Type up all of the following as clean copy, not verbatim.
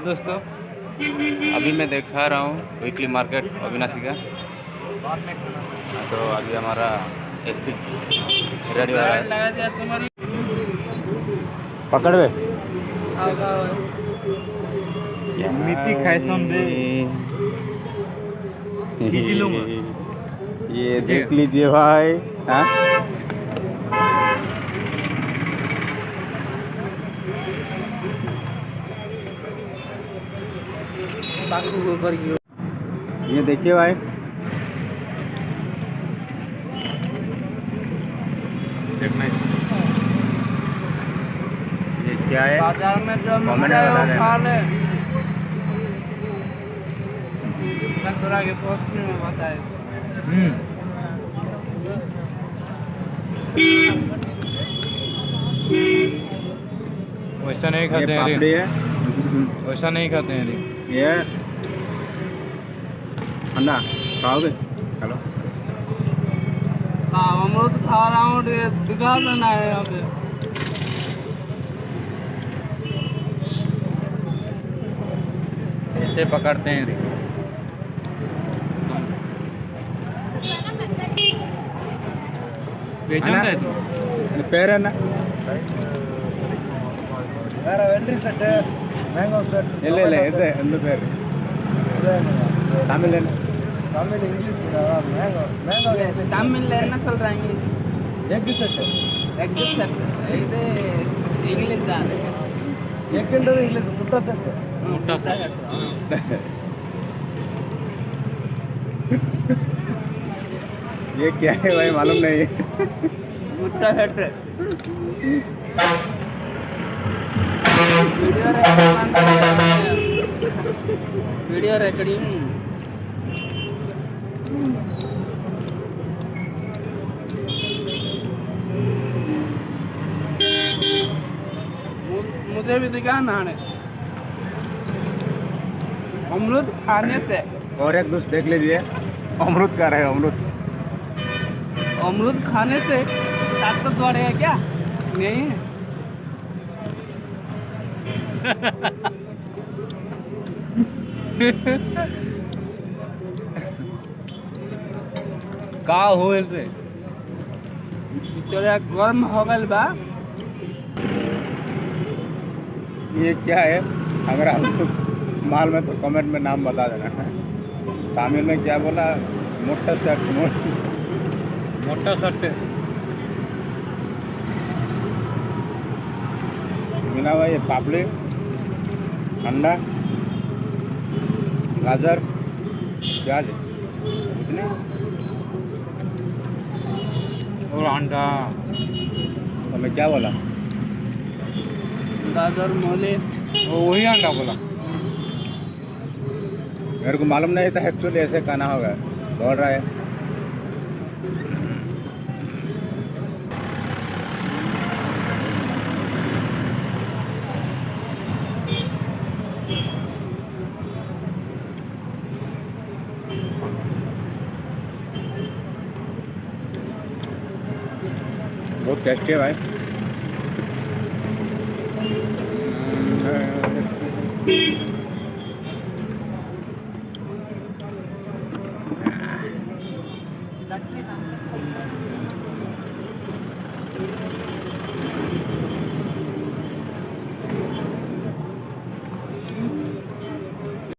दोस्तों अभी मैं दिखा रहा हूँ वीकली मार्केट अविनाशी का। तो अभी हमारा एक चीज रेडी हो रहा है। पकड़ वे मिट्टी खाए दे ये देख लीजिए भाई। हाँ ये देखिए भाई, देखना ये क्या है। बाजार में जो कमेंट में बता देना। के पोस्ट में बताए। वैसा नहीं खाते हैं, पापड़ी है, वैसा नहीं खाते हैं। ये अंडा खाओगे? हेलो हाँ अमरूद खा रहा हूँ, दिखा देना है यहाँ पे। ऐसे पकड़ते हैं। पेर है ना வெள்ளரி செட்டு மேங்கோ செட் இல்லை இல்லை எந்த எந்த பேர் தமிழ் என்ன தமிழ் இங்கிலீஷ் மேங்கோ மேங்கோ தமிழ்ல என்ன சொல்றாங்க? எக் செட்டு எக் செட், இது இங்கிலீஷ் தான். எக்ன்றது இங்கிலீஷ், முட்டை செட்டு. முட்டை செட் ये क्या है भाई मालूम नहीं। मुट्टा सेट वीडियो रिकॉर्डिंग। मुझे भी दिखाना है अमरूद खाने से। और एक दोस्त देख लीजिए, अमरूद का रहे अमरूद। अमरूद खाने से ताकत बढ़ेगा क्या? नहीं है। का होल रे तोरा गर्म हो गल बा। ये क्या है? अगर आप माल में तो कमेंट में नाम बता देना। तमिल में क्या बोला? मोटा शर्ट, मोटा शर्ट मिला हुआ। ये पापड़ी, अंडा, गाजर, प्याज इतने और अंडा। तो मैं क्या बोला? गाजर मोले वही अंडा बोला। मेरे को मालूम नहीं था एक्चुअली ऐसे खाना होगा। बोल रहा है बहुत टेस्टी है भाई।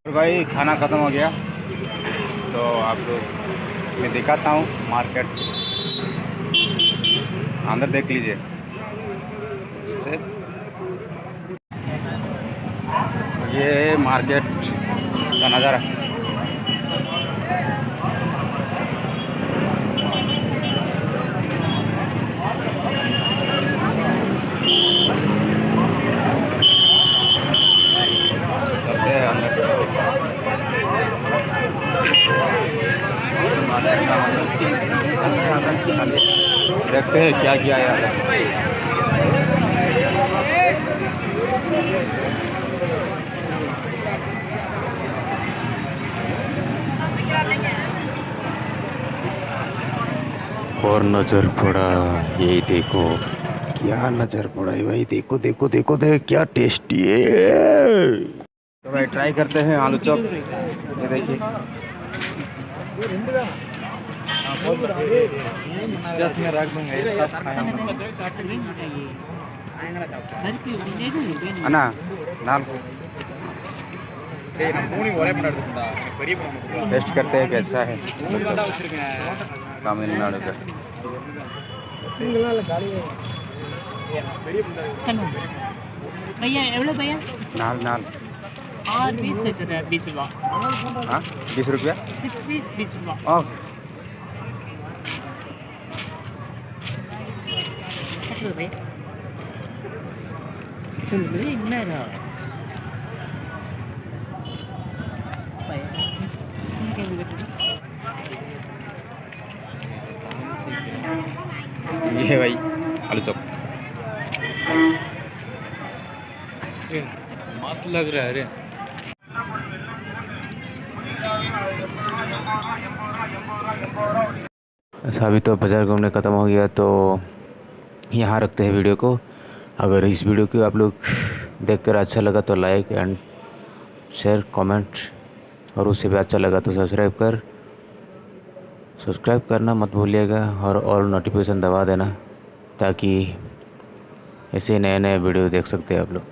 और भाई खाना ख़त्म हो गया, तो आप लोग मैं दिखाता हूँ मार्केट। अंदर देख लीजिए से ये मार्केट का नज़ारा। चलते हैं अंदर। देखते हैं क्या किया यार। और नज़र पड़ा, यही देखो क्या नज़र पड़ा है भाई। देखो देखो देखो देख क्या टेस्टी है। तो भाई ट्राई करते हैं आलू चॉप। ये देखिए में रख दूंगा ये सब खाया अन्ना नाल्को टेस्ट करते हैं कैसा है तमिलनाडु का। भैया एवढं भैया नाल नाल और 20 है चल 20 रुपया हाँ 20 रुपया 6 पीस 20 रुपया ओह चलो भैया चल भैया इतना रहा ये भाई आलू चॉप मस्त लग रहा है रे। अच्छा अभी तो बाज़ार घूमने ख़त्म हो गया तो यहाँ रखते हैं वीडियो को। अगर इस वीडियो को आप लोग देखकर अच्छा लगा तो लाइक एंड शेयर कमेंट और उससे भी अच्छा लगा तो सब्सक्राइब करना मत भूलिएगा और ऑल नोटिफिकेशन दबा देना ताकि ऐसे नए नए वीडियो देख सकते हैं आप लोग।